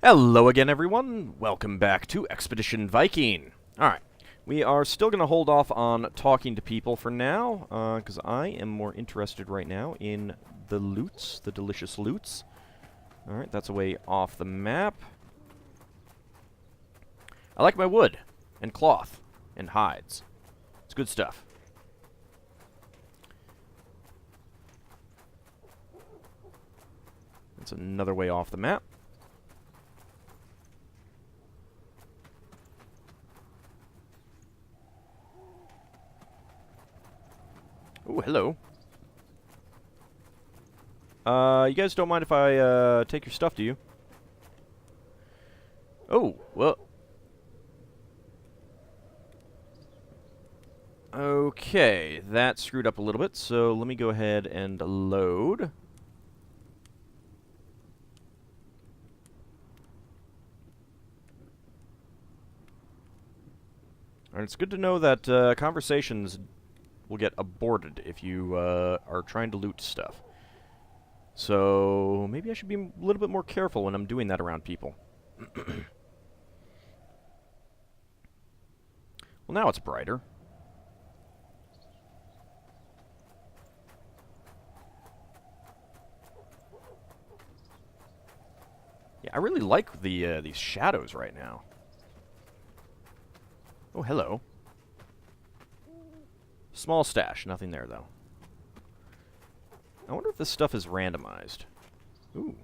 Hello again, everyone. Welcome back to Expedition Viking. Alright, we are still going to hold off on talking to people for now, because I am more interested right now in the loots, the delicious loots. Alright, that's a way off the map. I like my wood, and cloth, and hides. It's good stuff. That's another way off the map. Oh, hello. You guys don't mind if I, take your stuff, do you? Oh, well. Okay, that screwed up a little bit, so let me go ahead and load. And it's good to know that, conversations will get aborted if you are trying to loot stuff. So maybe I should be a little bit more careful when I'm doing that around people. Well, now it's brighter. Yeah, I really like these shadows right now. Oh, hello. Small stash, nothing there, though. I wonder if this stuff is randomized. Ooh.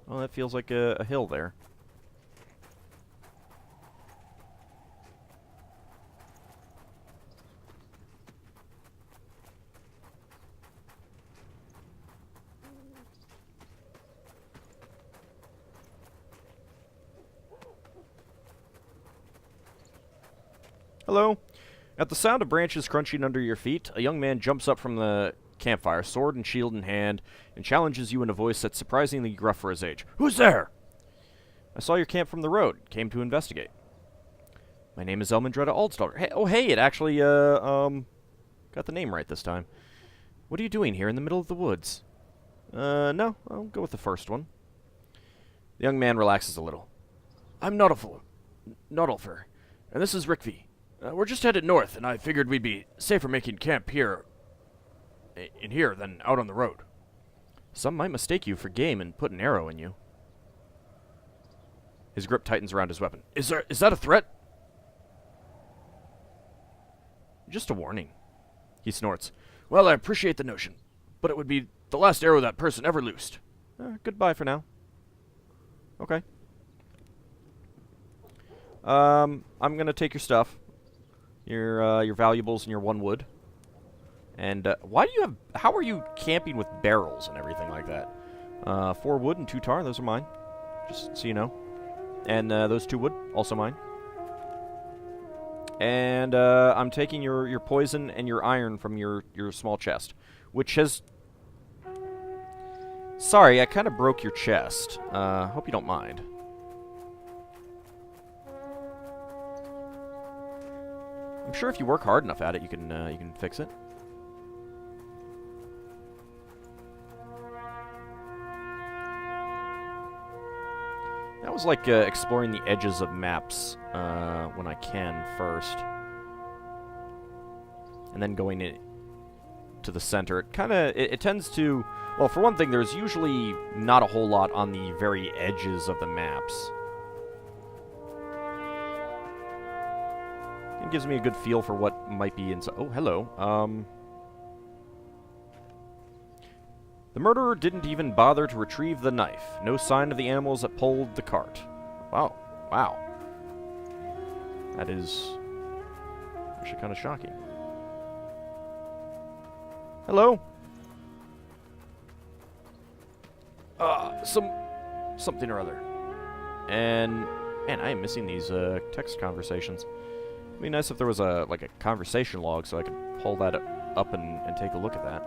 Well, that feels like a hill there. Hello. At the sound of branches crunching under your feet, a young man jumps up from the campfire, sword and shield in hand, and challenges you in a voice that's surprisingly gruff for his age. Who's there? I saw your camp from the road. Came to investigate. My name is AuldDragon. Hey, oh, hey, it actually, got the name right this time. What are you doing here in the middle of the woods? No, I'll go with the first one. The young man relaxes a little. I'm Nuddlefer, and this is Rickvi. We're just headed north, and I figured we'd be safer making camp here, in here, than out on the road. Some might mistake you for game and put an arrow in you. His grip tightens around his weapon. Is that a threat? Just a warning. He snorts. Well, I appreciate the notion, but it would be the last arrow that person ever loosed. Goodbye for now. Okay. I'm gonna take your stuff. Your valuables and your one wood. And, why do you have... How are you camping with barrels and everything like that? 4 wood and 2 tar, those are mine. Just so you know. And, those 2 wood, also mine. And, I'm taking your poison and your iron from your small chest. Which has... Sorry, I kind of broke your chest. Hope you don't mind. I'm sure if you work hard enough at it, you can fix it. That was like exploring the edges of maps when I can first, and then going in to the center. It tends to, well, for one thing, there's usually not a whole lot on the very edges of the maps. It gives me a good feel for what might be inside. Oh, hello. The murderer didn't even bother to retrieve the knife. No sign of the animals that pulled the cart. Wow. Wow. That is actually kind of shocking. Hello? Something or other. And, man, I am missing these, text conversations. It'd be nice if there was a conversation log so I could pull that up and take a look at that.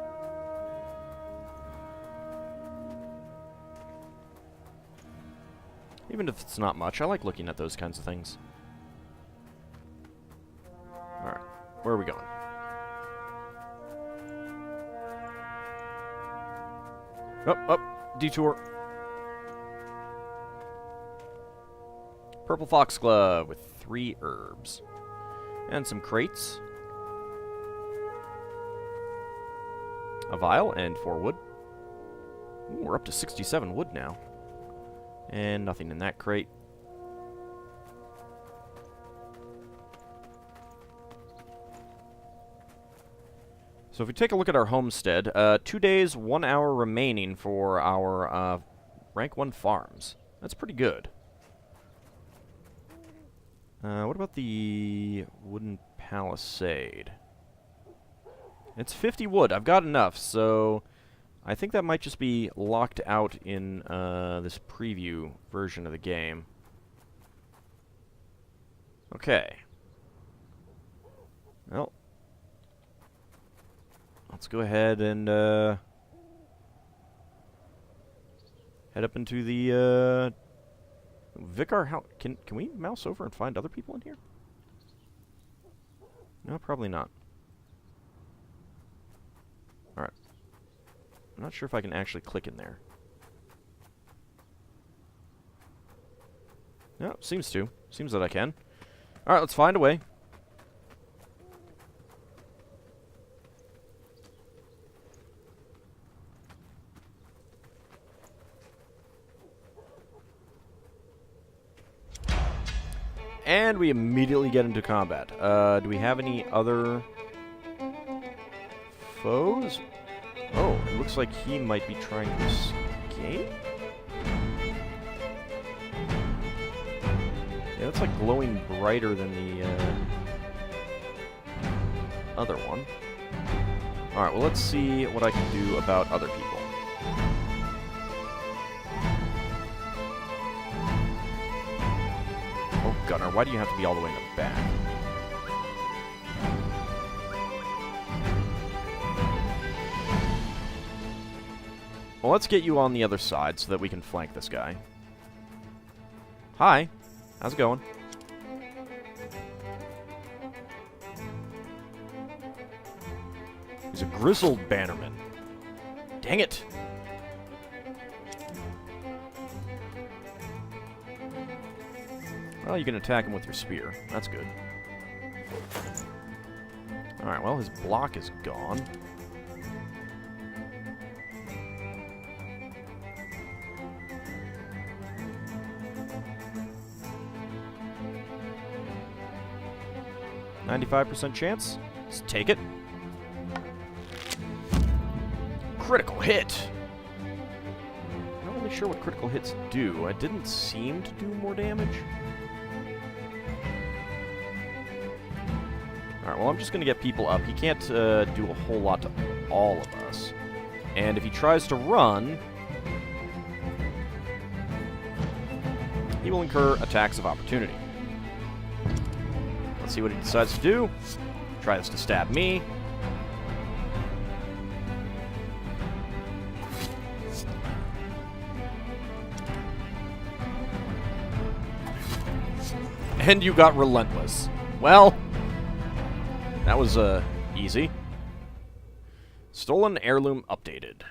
Even if it's not much, I like looking at those kinds of things. Alright, where are we going? Detour. Purple foxglove with 3 herbs. And some crates. A vial and 4 wood. Ooh, we're up to 67 wood now. And nothing in that crate. So if we take a look at our homestead, 2 days, 1 hour remaining for our rank 1 farms. That's pretty good. What about the wooden palisade? It's 50 wood. I've got enough, so I think that might just be locked out in this preview version of the game. Okay. Well, let's go ahead and head up into the Vicar. How can we mouse over and find other people in here? No, probably not. All right. I'm not sure if I can actually click in there. No, seems to. Seems that I can. All right, let's find a way. And we immediately get into combat. Do we have any other foes? Oh, it looks like he might be trying to escape? Yeah, that's like glowing brighter than the other one. Alright, well let's see what I can do about other people. Oh, Gunner, why do you have to be all the way in the back? Well, let's get you on the other side so that we can flank this guy. Hi. How's it going? He's a grizzled bannerman. Dang it! Well, you can attack him with your spear. That's good. Alright, well, his block is gone. %95 chance. Let's take it. Critical hit! I'm not really sure what critical hits do. It didn't seem to do more damage. Alright, well, I'm just going to get people up. He can't do a whole lot to all of us. And if he tries to run, he will incur attacks of opportunity. Let's see what he decides to do. Tries to stab me. And you got relentless. Well, that was easy. Stolen heirloom updated.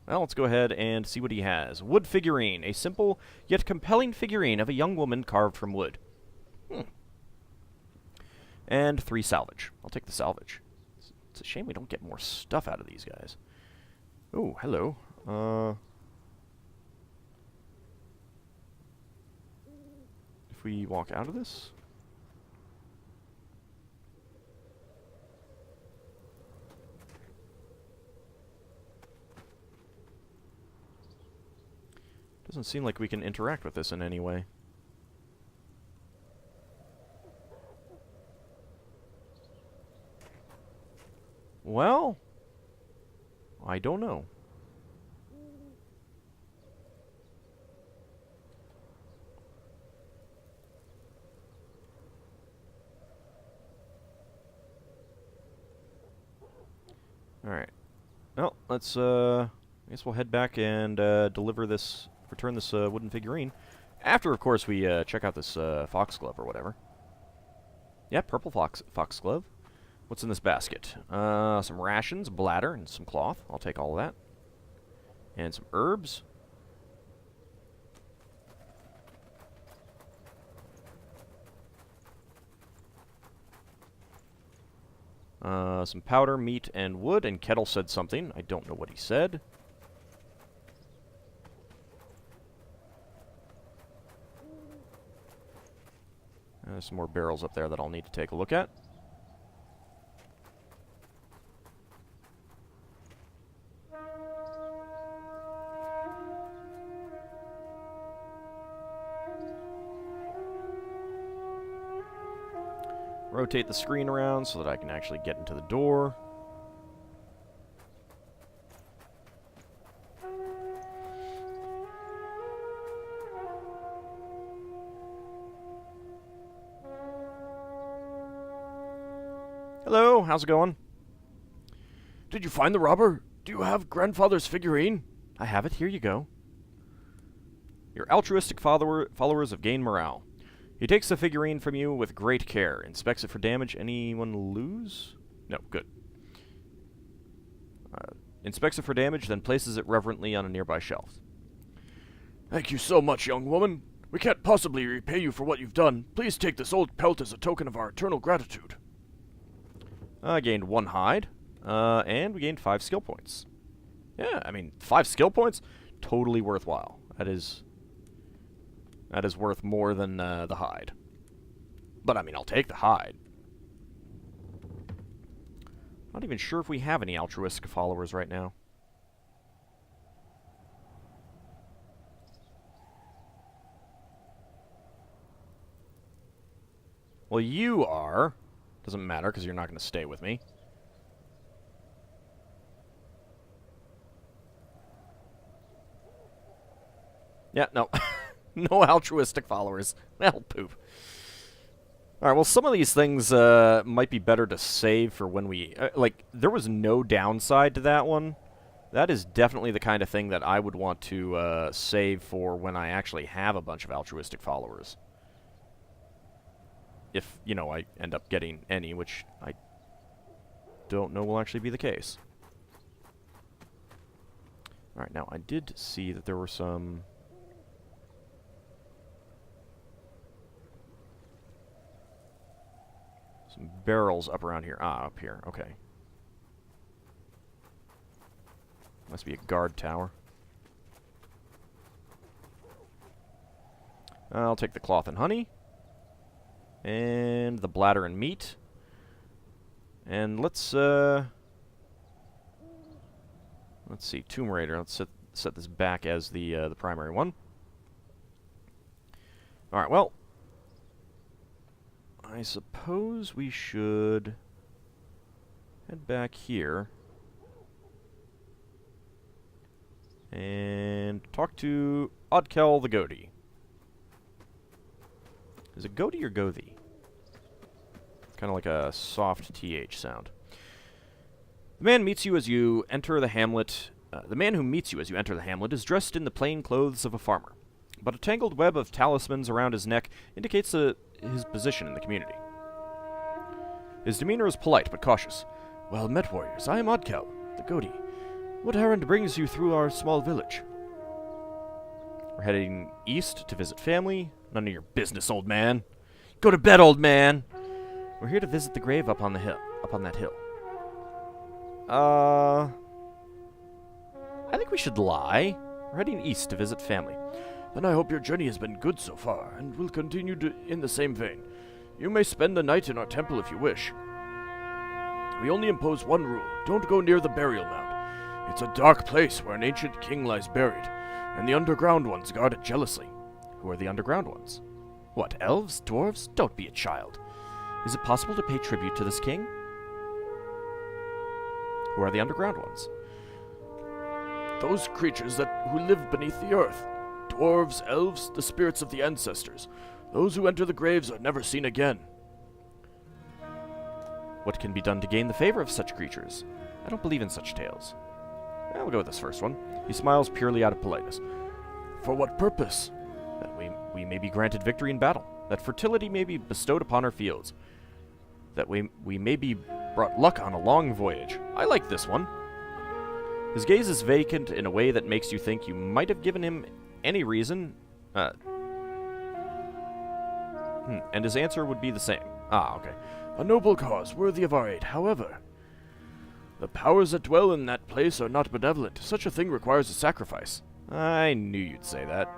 Well, let's go ahead and see what he has. Wood figurine. A simple yet compelling figurine of a young woman carved from wood. And 3 salvage. I'll take the salvage. It's a shame we don't get more stuff out of these guys. Oh, hello. If we walk out of this... Doesn't seem like we can interact with this in any way. Well, I don't know. Alright. Well, let's, I guess we'll head back and deliver this, return this wooden figurine. After, of course, we check out this foxglove or whatever. Yeah, purple foxglove. What's in this basket? Some rations, bladder, and some cloth. I'll take all of that. And some herbs. Some powder, meat, and wood, and Kettle said something. I don't know what he said. There's some more barrels up there that I'll need to take a look at. Rotate the screen around so that I can actually get into the door. Hello, how's it going? Did you find the robber? Do you have grandfather's figurine? I have it, here you go. Your altruistic followers have gained morale. He takes the figurine from you with great care, inspects it for damage. Anyone lose? No, good. Inspects it for damage, then places it reverently on a nearby shelf. Thank you so much, young woman. We can't possibly repay you for what you've done. Please take this old pelt as a token of our eternal gratitude. I gained 1 hide, and we gained 5 skill points. Yeah, I mean, 5 skill points? Totally worthwhile. That is worth more than the hide. But, I mean, I'll take the hide. Not even sure if we have any altruistic followers right now. Well, you are. Doesn't matter, because you're not going to stay with me. Yeah, no. No altruistic followers. Well, poop. Alright, well, some of these things might be better to save for when we... like, there was no downside to that one. That is definitely the kind of thing that I would want to save for when I actually have a bunch of altruistic followers. If, you know, I end up getting any, which I don't know will actually be the case. Alright, now, I did see that there were some barrels up around here. Ah, up here. Okay. Must be a guard tower. I'll take the cloth and honey. And the bladder and meat. And let's see, Tomb Raider. Let's set this back as the primary one. Alright, well, I suppose we should head back here and talk to Odkel the Goatee. Is it Goatee or Gothie? Kind of like a soft TH sound. The man meets you as you enter the hamlet. The man who meets you as you enter the hamlet is dressed in the plain clothes of a farmer, but a tangled web of talismans around his neck indicates his position in the community. His demeanor is polite but cautious. Well met, warriors. I am Odkel, the Goatee. What errand brings you through our small village? We're heading east to visit family. None of your business, old man. Go to bed, old man. We're here to visit the grave up on the hill. Up on that hill. I think we should lie. We're heading east to visit family. Then I hope your journey has been good so far, and will continue in the same vein. You may spend the night in our temple if you wish. We only impose one rule. Don't go near the burial mound. It's a dark place where an ancient king lies buried, and the underground ones guard it jealously. Who are the underground ones? What, elves? Dwarves? Don't be a child. Is it possible to pay tribute to this king? Who are the underground ones? Those creatures who live beneath the earth. Dwarves, elves, the spirits of the ancestors. Those who enter the graves are never seen again. What can be done to gain the favor of such creatures? I don't believe in such tales. We'll go with this first one. He smiles purely out of politeness. For what purpose? That we may be granted victory in battle. That fertility may be bestowed upon our fields. That we may be brought luck on a long voyage. I like this one. His gaze is vacant in a way that makes you think you might have given him any reason. And his answer would be the same. Ah, okay. A noble cause, worthy of our aid. However, the powers that dwell in that place are not benevolent. Such a thing requires a sacrifice. I knew you'd say that.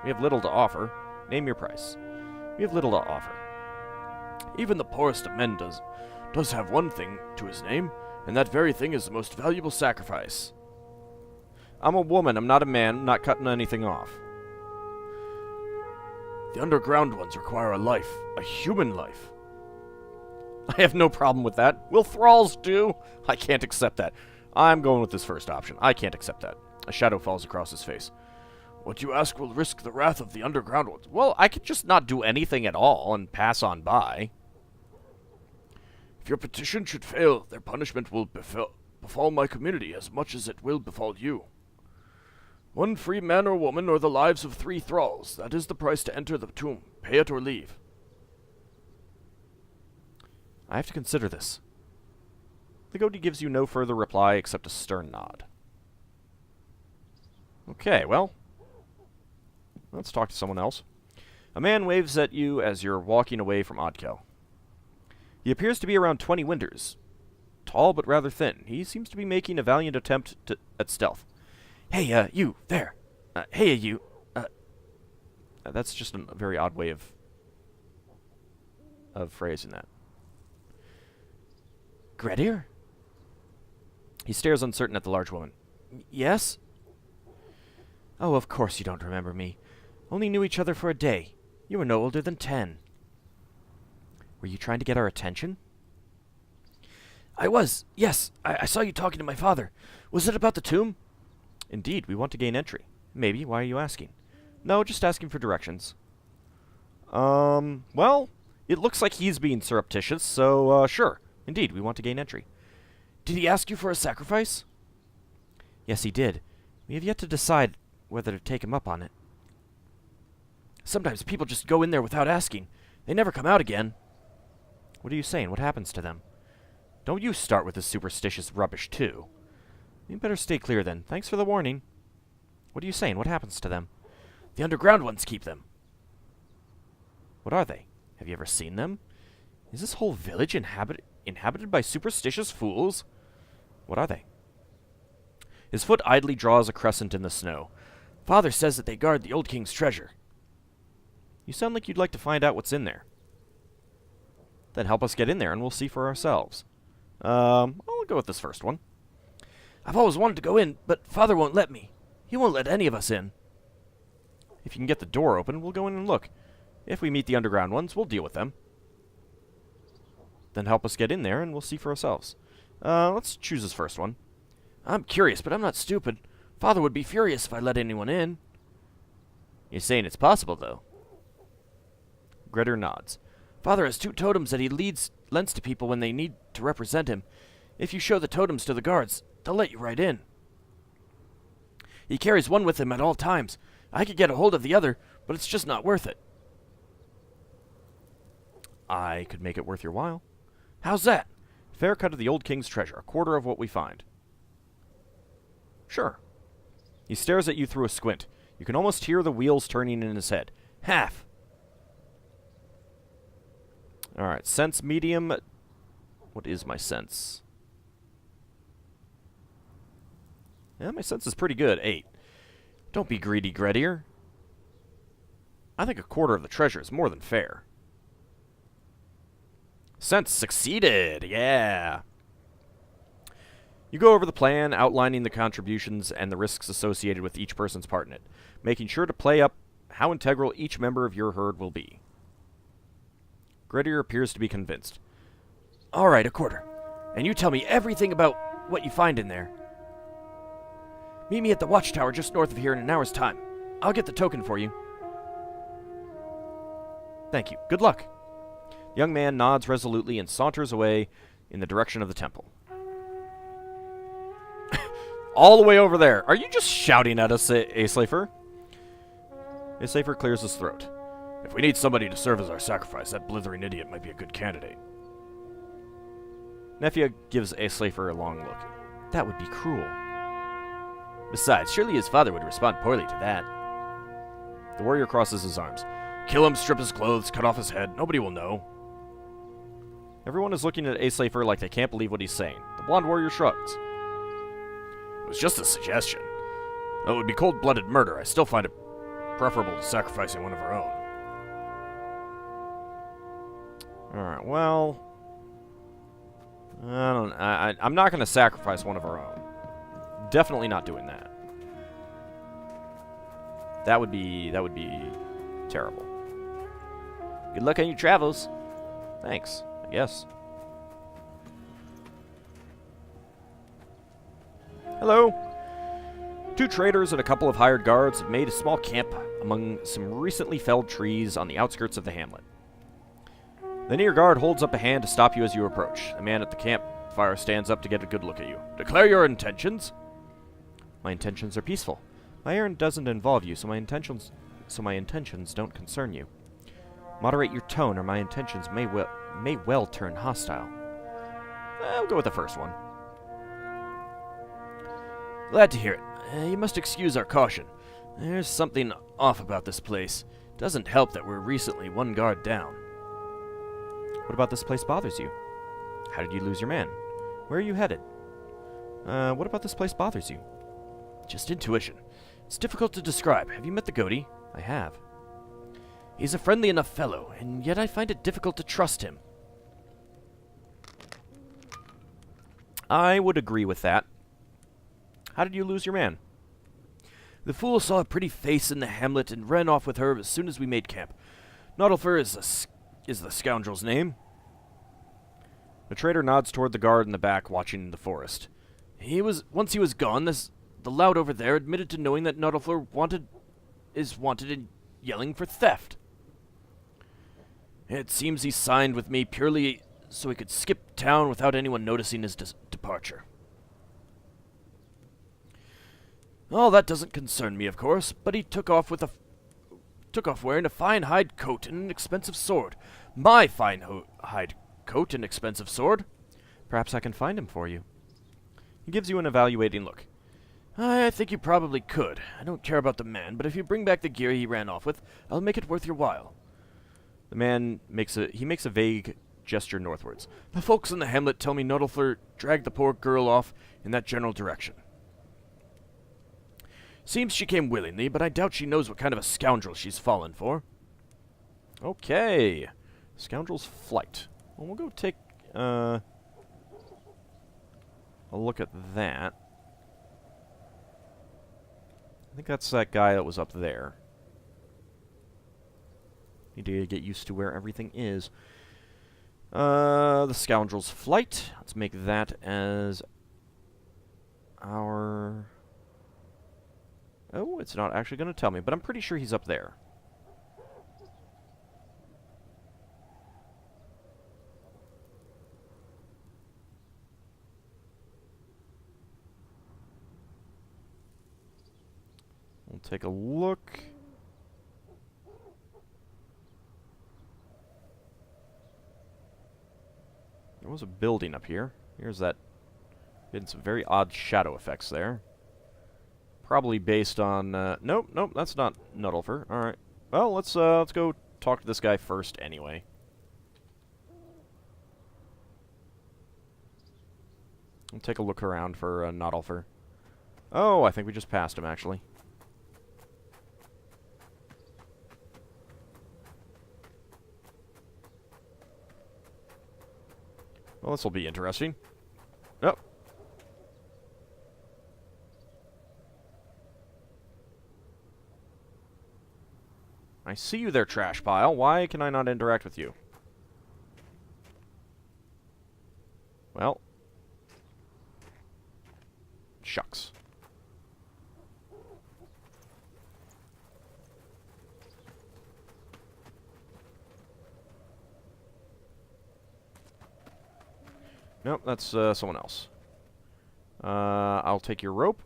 We have little to offer. Name your price. We have little to offer. Even the poorest of men does have one thing to his name, and that very thing is the most valuable sacrifice. I'm a woman, I'm not a man, I'm not cutting anything off. The underground ones require a life, a human life. I have no problem with that. Will thralls do? I can't accept that. I'm going with this first option. I can't accept that. A shadow falls across his face. What you ask will risk the wrath of the underground ones. Well, I could just not do anything at all and pass on by. If your petition should fail, their punishment will befall my community as much as it will befall you. One free man or woman, or the lives of 3 thralls. That is the price to enter the tomb. Pay it or leave. I have to consider this. The goatee gives you no further reply except a stern nod. Okay, well, let's talk to someone else. A man waves at you as you're walking away from Odkel. He appears to be around 20 winters. Tall but rather thin. He seems to be making a valiant attempt at stealth. Hey, you, there. Hey, you. That's just a very odd way of phrasing that. Gredier? He stares uncertain at the large woman. Yes? Oh, of course you don't remember me. Only knew each other for a day. You were no older than 10. Were you trying to get our attention? I was, yes. I saw you talking to my father. Was it about the tomb? Indeed, we want to gain entry. Maybe, why are you asking? No, just asking for directions. Well, it looks like he's being surreptitious, so, sure. Indeed, we want to gain entry. Did he ask you for a sacrifice? Yes, he did. We have yet to decide whether to take him up on it. Sometimes people just go in there without asking. They never come out again. What are you saying? What happens to them? Don't you start with this superstitious rubbish, too. You better stay clear, then. Thanks for the warning. What are you saying? What happens to them? The underground ones keep them. What are they? Have you ever seen them? Is this whole village inhabited by superstitious fools? What are they? His foot idly draws a crescent in the snow. Father says that they guard the old king's treasure. You sound like you'd like to find out what's in there. Then help us get in there and we'll see for ourselves. I'll go with this first one. I've always wanted to go in, but Father won't let me. He won't let any of us in. If you can get the door open, we'll go in and look. If we meet the underground ones, we'll deal with them. Then help us get in there and we'll see for ourselves. Let's choose this first one. I'm curious, but I'm not stupid. Father would be furious if I let anyone in. You're saying it's possible, though? Gredier nods. Father has 2 totems that he lends to people when they need to represent him. If you show the totems to the guards, they'll let you right in. He carries one with him at all times. I could get a hold of the other, but it's just not worth it. I could make it worth your while. How's that? Fair cut of the old king's treasure, a quarter of what we find. Sure. He stares at you through a squint. You can almost hear the wheels turning in his head. Half. Alright, sense medium. What is my sense? Yeah, my sense is pretty good. 8. Don't be greedy, Gredier. I think a quarter of the treasure is more than fair. Sense succeeded! Yeah! You go over the plan, outlining the contributions and the risks associated with each person's part in it, making sure to play up how integral each member of your herd will be. Gredier appears to be convinced. All right, a quarter. And you tell me everything about what you find in there. Meet me at the watchtower just north of here in an hour's time. I'll get the token for you. Thank you. Good luck. The young man nods resolutely and saunters away in the direction of the temple. All the way over there. Are you just shouting at us, Aslafer? Aslafer clears his throat. If we need somebody to serve as our sacrifice, that blithering idiot might be a good candidate. Nefia gives Aslafer a long look. That would be cruel. Besides, surely his father would respond poorly to that. The warrior crosses his arms. Kill him, strip his clothes, cut off his head. Nobody will know. Everyone is looking at Aesleifer like they can't believe what he's saying. The blonde warrior shrugs. It was just a suggestion. Though it would be cold-blooded murder, I still find it preferable to sacrificing one of our own. Alright, well... I'm not going to sacrifice one of our own. Definitely not doing that. That would be terrible. Good luck on your travels. Thanks, I guess. Hello. 2 traders and a couple of hired guards have made a small camp among some recently felled trees on the outskirts of the hamlet. The near guard holds up a hand to stop you as you approach. The man at the campfire stands up to get a good look at you. Declare your intentions. My intentions are peaceful. My errand doesn't involve you, so my intentions don't concern you. Moderate your tone, or my intentions may well turn hostile. I'll go with the first one. Glad to hear it. You must excuse our caution. There's something off about this place. Doesn't help that we're recently 1 guard down. What about this place bothers you? How did you lose your man? Where are you headed? What about this place bothers you? Just intuition. It's difficult to describe. Have you met the Goatee? I have. He's a friendly enough fellow, and yet I find it difficult to trust him. I would agree with that. How did you lose your man? The fool saw a pretty face in the hamlet and ran off with her as soon as we made camp. Naudolfer is the scoundrel's name. The trader nods toward the guard in the back watching the forest. Once he was gone, the lout over there admitted to knowing that Naudolfer is wanted and yelling for theft. It seems he signed with me purely so he could skip town without anyone noticing his departure. All that doesn't concern me, of course, but he took off wearing a fine hide coat and an expensive sword. My fine hide coat and expensive sword. Perhaps I can find him for you. He gives you an evaluating look. I think you probably could. I don't care about the man, but if you bring back the gear he ran off with, I'll make it worth your while. The man makes a vague gesture northwards. The folks in the hamlet tell me Naudolfer dragged the poor girl off in that general direction. Seems she came willingly, but I doubt she knows what kind of a scoundrel she's fallen for. Okay. Scoundrel's flight. Well, we'll go take a look at that. I think that's that guy that was up there. Need to get used to where everything is. The scoundrel's flight. Let's make that as our... Oh, it's not actually going to tell me, but I'm pretty sure he's up there. We'll take a look. There was a building up here. Here's that. Getting some very odd shadow effects there. Probably based on, nope, that's not Naudolfer. Alright. Well, let's go talk to this guy first anyway. We'll take a look around for Naudolfer. Oh, I think we just passed him, actually. Well, this will be interesting. Oh. I see you there, trash pile. Why can I not interact with you? Well. Shucks. Nope, that's someone else. I'll take your rope.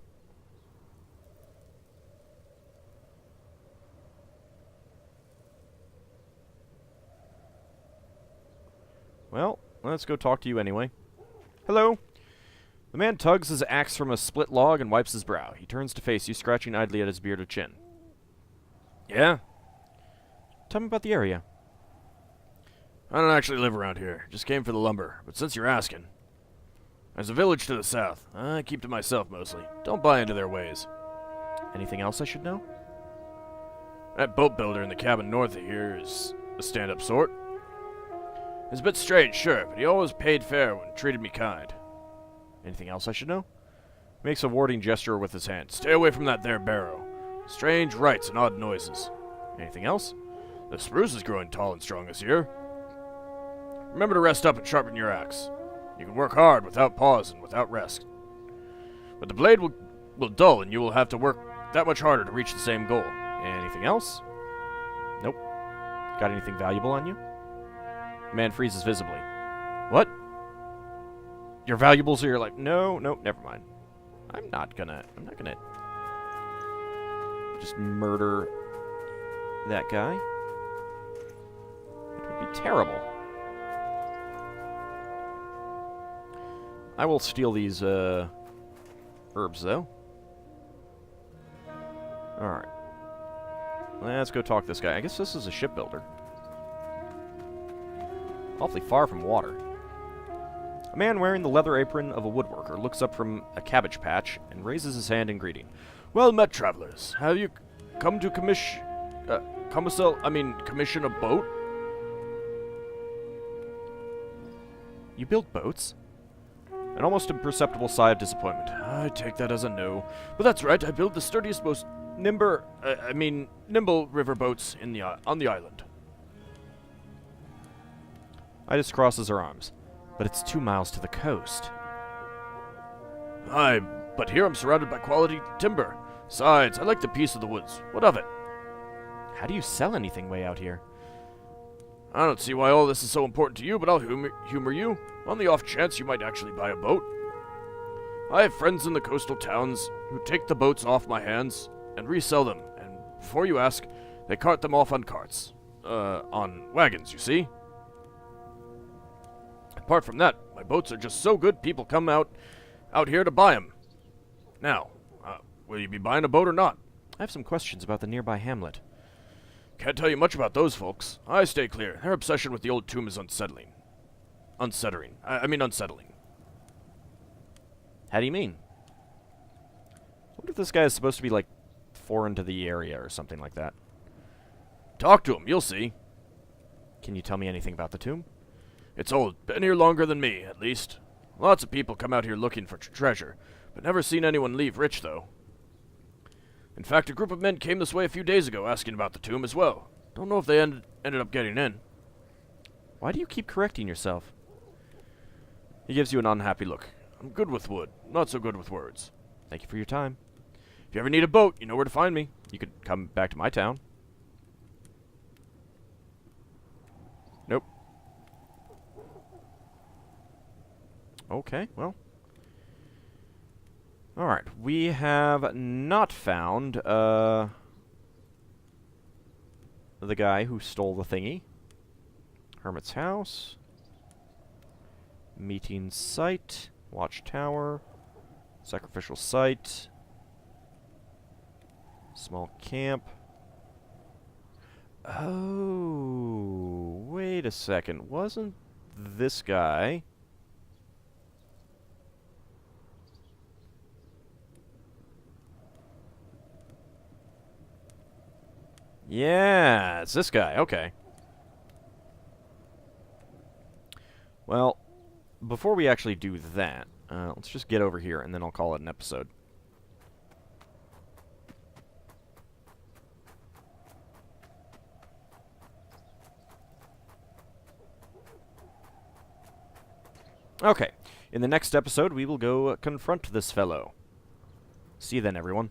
Well, let's go talk to you anyway. Hello. The man tugs his axe from a split log and wipes his brow. He turns to face you, scratching idly at his bearded chin. Yeah? Tell me about the area. I don't actually live around here. Just came for the lumber. But since you're asking, there's a village to the south. I keep to myself mostly. Don't buy into their ways. Anything else I should know? That boat builder in the cabin north of here is a stand-up sort. He's a bit strange, sure, but he always paid fair and treated me kind. Anything else I should know? Makes a warding gesture with his hand. Stay away from that there barrow. Strange rites and odd noises. Anything else? The spruce is growing tall and strong this year. Remember to rest up and sharpen your axe. You can work hard without pause and without rest. But the blade will dull and you will have to work that much harder to reach the same goal. Anything else? Nope. Got anything valuable on you? Man freezes visibly. What? Your valuables are your life? No, never mind. I'm not gonna just murder that guy. It would be terrible. I will steal these herbs though. Alright. Let's go talk to this guy. I guess this is a shipbuilder. Awfully far from water. A man wearing the leather apron of a woodworker looks up from a cabbage patch and raises his hand in greeting. Well met, travelers. Have you come to commission a boat? You build boats? An almost imperceptible sigh of disappointment. I take that as a no. But that's right, I build the sturdiest, most nimble river boats on the island. Idas crosses her arms. But it's 2 miles to the coast. Aye, but here I'm surrounded by quality timber. Besides, I like the peace of the woods. What of it? How do you sell anything way out here? I don't see why all this is so important to you, but I'll humor you. On the off chance you might actually buy a boat. I have friends in the coastal towns who take the boats off my hands and resell them, and before you ask, they cart them off on carts. On wagons, you see? Apart from that, my boats are just so good, people come out here to buy them. Now, will you be buying a boat or not? I have some questions about the nearby hamlet. Can't tell you much about those folks. I stay clear. Their obsession with the old tomb is unsettling. Unsettling. How do you mean? What if this guy is supposed to be, like, foreign to the area or something like that? Talk to him, you'll see. Can you tell me anything about the tomb? It's old. Been here longer than me, at least. Lots of people come out here looking for treasure, but never seen anyone leave rich, though. In fact, a group of men came this way a few days ago asking about the tomb as well. Don't know if they ended up getting in. Why do you keep correcting yourself? He gives you an unhappy look. I'm good with wood, not so good with words. Thank you for your time. If you ever need a boat, you know where to find me. You could come back to my town. Nope. Okay, well. Alright, we have not found, the guy who stole the thingy. Hermit's house. Meeting site. Watchtower. Sacrificial site. Small camp. Oh, wait a second. Wasn't this guy... Yeah, it's this guy. Okay. Well, before we actually do that, let's just get over here, and then I'll call it an episode. Okay. In the next episode, we will go confront this fellow. See you then, everyone.